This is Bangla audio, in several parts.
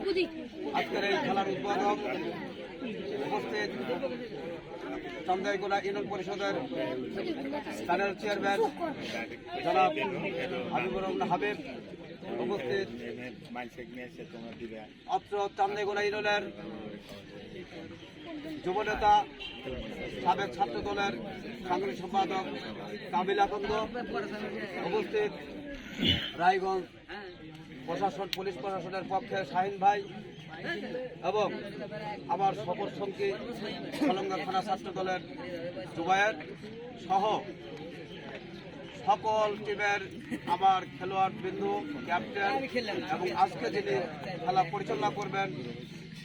আজকের এই খেলার উদ্বোধক উপস্থিত চান্দাইগোলা ইউনিয়ন পরিষদের প্যানেল চেয়ারম্যান জনাব হাবিবুর রহমান হাবিব, উপস্থিত অত্র চান্দাইগোলা ইউনিয়নের যুবনেতা সাবেক ছাত্র দলের সাংগঠনিক সম্পাদক কাবিল আকন্দ, উপস্থিত রায়গঞ্জ প্রশাসন পুলিশ প্রশাসনের পক্ষে শাহিন ভাই এবং আমার সফর সঙ্গী কলঙ্গা থানা ছাত্র দলের জুবায়ের সহ সকল টিমের আমার খেলোয়াড় বিন্দু ক্যাপ্টেন এবং আজকে যিনি খেলা পরিচালনা করবেন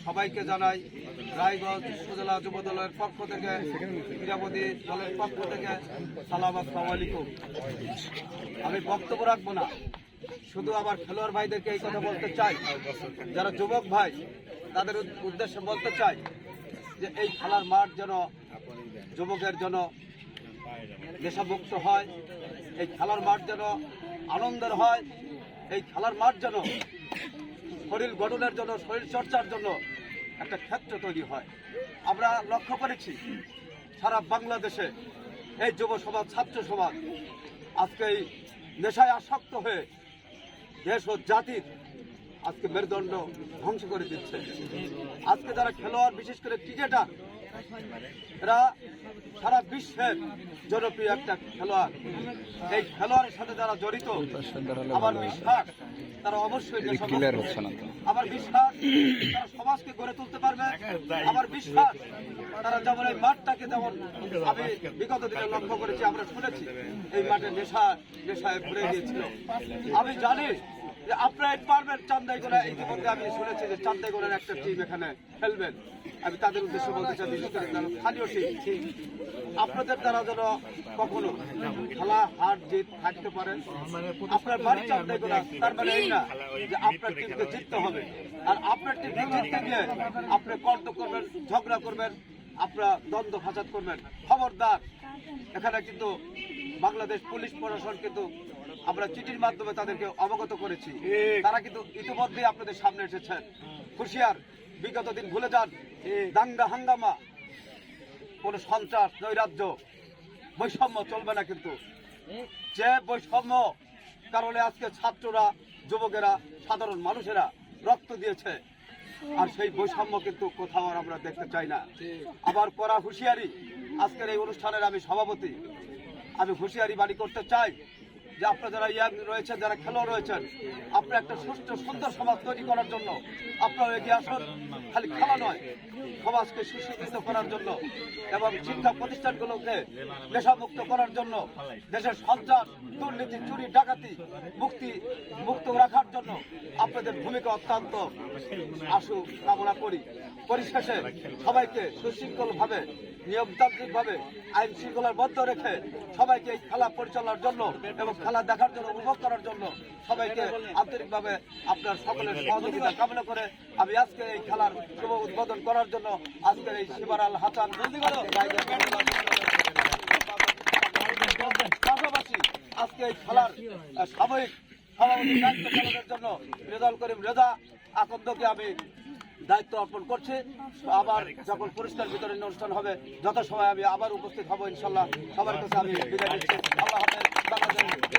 সবাইকে জানাই রায়গঞ্জ উপজেলা যুব দলের পক্ষ থেকে, ক্রীড়াপতি দলের পক্ষ থেকে সালাম, আসসালামু আলাইকুম। আমি বক্তব্য রাখবো না, শুধু আমার খেলোয়াড় ভাইদেরকে এই কথা বলতে চাই, যারা যুবক ভাই তাদের উদ্দেশ্যে বলতে চাই যে এই খেলার মাঠ যেন যুবকের জন্য নেশামুক্ত হয়, এই খেলার মাঠ যেন আনন্দের হয়, এই খেলার মাঠ যেন শরীর গঠনের জন্য, শরীর চর্চার জন্য একটা ক্ষেত্র তৈরি হয়। আমরা লক্ষ্য করেছি সারা বাংলাদেশে এই যুব সমাজ, ছাত্র সমাজ আজকে এই নেশায় আসক্ত হয়ে দেশ ও জাতির আজকে মেরুদণ্ড ধ্বংস করে দিচ্ছে। আজকে যারা খেলোয়াড়, বিশেষ করে ক্রিকেটার, এরা সারা বিশ্বের জনপ্রিয় একটা খেলোয়াড়। এই খেলোয়াড়ের সাথে যারা জড়িত, আমার বিশ্বাস তারা অবশ্যই আমার বিশ্বাস তারা সমাজকে গড়ে তুলতে পারবে। আমার বিশ্বাস তারা যেমন এই মাঠটাকে, যেমন আমি বিগত দিনে লক্ষ্য করেছি, আমরা শুনেছি এই মাঠে নেশায় ভরে গিয়েছিল। আমি জানি যে আপনারা পারবেন। চান্দাইগোলা ইতিমধ্যে আমি শুনেছি যে চান্দাইগোলার একটা টিম এখানে খেলবেন। আমি তাদের উদ্দেশ্যে বলতে চাই, বিশেষ করে স্থানীয় টিম, আপনাদের দ্বারা যেন কখনো খেলা হার জিত থাকতে পারে। আপনার বাড়ি চান্দাইগোলা, তার মানে এই না যে আপনার টিমকে জিততে হবে। আর আপনার টিমকে জিততে গিয়ে আপনি কণ্ঠ করবেন, ঝগড়া করবেন, আপনারা দ্বন্দ্ব ফাসাদ করবেন। খবরদার, এখানে কিন্তু বাংলাদেশ পুলিশ প্রশাসন কিন্তু আমরা চিঠির মাধ্যমে তাদেরকে অবগত করেছি। তারা কিন্তু ইতিমধ্যে আপনাদের সামনে এসেছেন। হুঁশিয়ার, বিগত দিন ভুলে যান। দাঙ্গা হাঙ্গামা, কোন সন্ত্রাস, নৈরাজ্য, বৈষম্য চলবে না। কিন্তু যে বৈষম্য কারণে আজকে ছাত্ররা, যুবকেরা, সাধারণ মানুষেরা রক্ত দিয়েছে, আর সেই বৈষম্য কিন্তু কোথাও আমরা দেখতে চাই না। আবার করা হুঁশিয়ারি, আজকের এই অনুষ্ঠানের আমি সভাপতি, আমি হুঁশিয়ারি বাড়ি করতে চাই যে আপনারা যারা ইয়াং রয়েছেন, যারা খেলোয়াড় রয়েছেন, আপনারা একটা সুষ্ঠু সুন্দর সমাজ তৈরি করার জন্য আপনারা এগিয়ে আসুন। খালি খেলা নয়, সমাজকে সুশিক্ষিত করার জন্য এবং শিক্ষা প্রতিষ্ঠানগুলোকে নেশামুক্ত করার জন্য, দেশের সন্ত্রাস, দুর্নীতি, চুরি, ডাকাতি মুক্ত রাখার জন্য আপনাদের ভূমিকা অত্যন্ত আশু কামনা করি। পরিশেষে সবাইকে সুশৃঙ্খলভাবে, নিয়মতান্ত্রিকভাবে, আইন শৃঙ্খলার মধ্যে রেখে সবাইকে এই খেলা পরিচালনার জন্য এবং খেলা দেখার জন্য, উপভোগ করার জন্য সবাইকে আন্তরিকভাবে আপনার সকলের সহযোগিতা কামনা করে আমি আজকে এই খেলার শুভ উদ্বোধন করার জন্য আজকের এই শিবার আল হাসান পাশাপাশি আজকে এই খেলার সাময়িক সভাপতি দায়িত্ব পালনের জন্য রেজাউল করিম রেজা আকন্দকে আমি দায়িত্ব অর্পণ করছি। আবার যখন পুরস্কার বিতরণ অনুষ্ঠান হবে, যথাসময় আমি আবার উপস্থিত হব ইনশাল্লাহ। সবার কাছে আমি বিদায় নিচ্ছি। আল্লাহ হাফেজ। বাংলাদেশ।